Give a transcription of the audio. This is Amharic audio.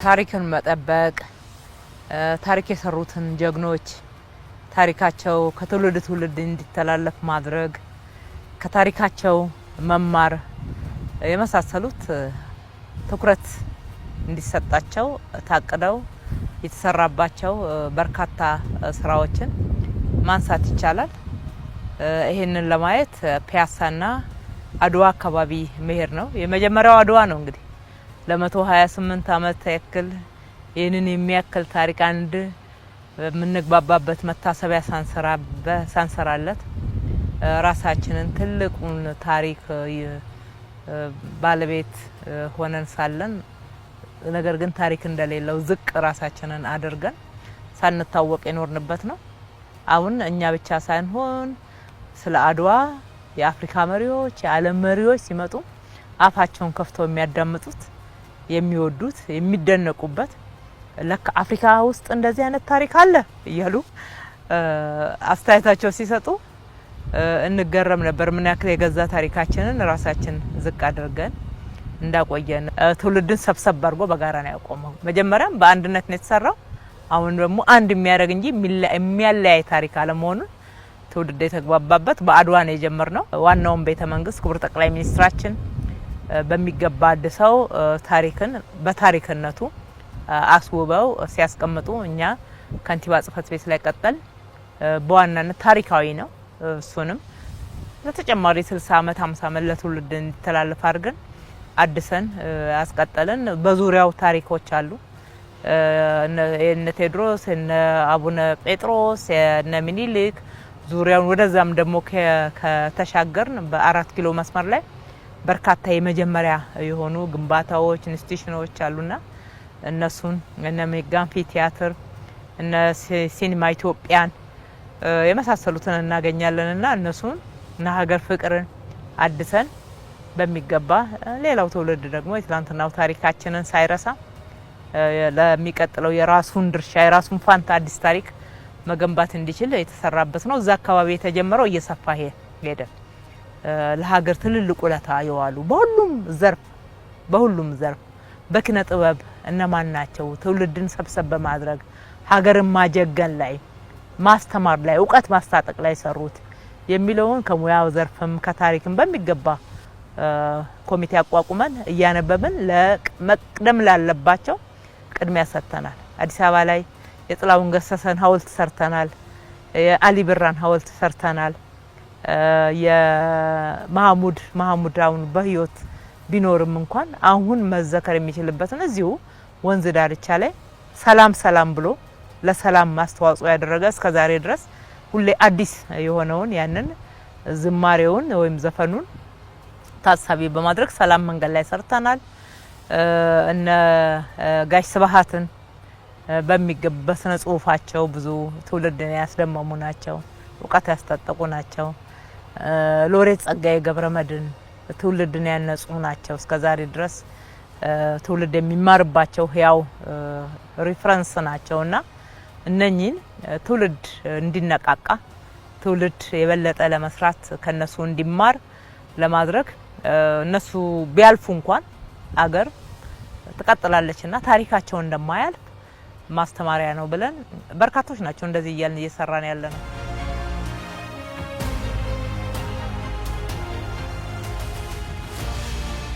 ታሪክን መጠበቅ ታሪክ የሰሩትን ጀግኖች ታሪካቸው ከትውልድ ትውልድ እንዲተላለፍ ማድረግ ከታሪካቸው መማር የመሳሰሉት ትኩረት እንዲሰጣቸው ታቅደው የተሰራባቸው በርካታ ስራዎችን ማንሳት ይቻላል። ይሄንን ለማየት ፒያሳና አድዋ አካባቢ መሄድ ነው። የመጀመሪያው አድዋ ነው። እንግዲህ ለ128 አመት ያክል ይህንን የሚያክል ታሪክ አንድ የምንግባባበት መታሰቢያ ሳንሰራለት ራሳችንን ትልቁን ታሪክ ባለቤት ሆነን ሳለን ነገር ግን ታሪክ እንደሌለው ዝቅ ራሳችንን አድርገን ሳንታወቅ የኖርንበት ነው። አሁን እኛ ብቻ ሳንሆን ስለ አድዋ የአፍሪካ መሪዎች የዓለም መሪዎች ሲመጡ አፋቸውን ከፍተው የሚያዳምጡት የሚወዱት የሚደነቁበት ለካ አፍሪካ ውስጥ እንደዚህ አይነት ታሪክ አለ እያሉ አስተያየታቸው ሲሰጡ እንገረም ነበር። ምን ያክል የገዛ ታሪካችንን ራሳችን ዝቅ አድርገን እንዳቆየን ትውልድን ሰብሰብ አድርጎ በጋራ ነው ያቆመው። መጀመሪያም በአንድነት ነው የተሰራው። አሁን ደግሞ አንድ የሚያደርግ እንጂ የሚያለያይ ታሪክ አለመሆኑን ትውልድ የተግባባበት በአድዋ ነው የጀመርነው። ዋናውን ቤተ መንግስት ክቡር ጠቅላይ ሚኒስትራችን በሚገባ አድሰው ታሪክን በታሪክነቱ አስውበው ሲያስቀምጡ እኛ ከንቲባ ጽህፈት ቤት ላይ ቀጠል በዋናነት ታሪካዊ ነው። እሱንም ለተጨማሪ 60 አመት 50 አመት ለትውልድ እንዲተላለፍ አድርገን አድሰን አስቀጠልን። በዙሪያው ታሪኮች አሉ። እነ ቴዎድሮስ እነ አቡነ ጴጥሮስ እነ ሚኒሊክ ዙሪያውን ወደዛም ደግሞ ከተሻገርን በ4 ኪሎ መስመር ላይ በርካታ የመጀመሪያ የሆኑ ግንባታዎች ኢንስቲትዩሽኖች አሉና እነሱን እነ ሜጋ አምፊ ቲያትር እነ ሲኒማ ኢትዮጵያን የመሳሰሉትን እናገኛለንና እነሱን እና ሀገር ፍቅርን አድሰን በሚገባ ሌላው ትውልድ ደግሞ የትላንትናው ታሪካችንን ሳይረሳ ለሚቀጥለው የራሱን ድርሻ የራሱን ፋንታ አዲስ ታሪክ መገንባት እንዲችል የተሰራበት ነው። እዛ አካባቢ የተጀመረው እየሰፋ ሄደ። ለሀገር ትልልቅ ውለታ የዋሉ በሁሉም ዘርፍ በኪነ ጥበብ እነማን ናቸው ትውልድን ሰብሰብ በማድረግ ሀገርን ማጀገን ላይ ማስተማር ላይ እውቀት ማስታጠቅ ላይ ሰሩት የሚለውን ከሙያው ዘርፍም ከታሪክም በሚገባ ኮሚቴ አቋቁመን እያነበብን ለመቅደም ላለባቸው ቅድሚያ ሰጥተናል። አዲስ አበባ ላይ የጥላውን ገሰሰን ሐውልት ሰርተናል። የአሊ ብራን ሐውልት ሰርተናል። የመሐሙድ አሁን በህይወት ቢኖርም እንኳን አሁን መዘከር የሚችልበትን እዚሁ ወንዝ ዳርቻ ላይ ሰላም ብሎ ለሰላም ማስተዋጽኦ ያደረገ እስከዛሬ ድረስ ሁሌ አዲስ የሆነውን ያንን ዝማሬውን ወይም ዘፈኑን ታሳቢ በማድረግ ሰላም መንገድ ላይ ሰርተናል። እነ ጋሽ ስብሃትን በሚገባ ስነ ጽሁፋቸው ብዙ ትውልድን ያስደመሙ ናቸው። እውቀት ያስታጠቁ ናቸው። ሎሬት ጸጋዬ ገብረመድህን ትውልድን ያነጹ ናቸው። እስከዛሬ ድረስ ትውልድ የሚማርባቸው ህያው ሪፈረንስ ናቸውና እነኚህን ትውልድ እንዲነቃቃ ትውልድ የበለጠ ለመስራት ከነሱ እንዲማር ለማድረግ እነሱ ቢያልፉ እንኳን አገር ትቀጥላለችና ታሪካቸው እንደማያልፍ ማስተማሪያ ነው ብለን በርካቶች ናቸው እንደዚህ እያልን እየሰራን ያለነው።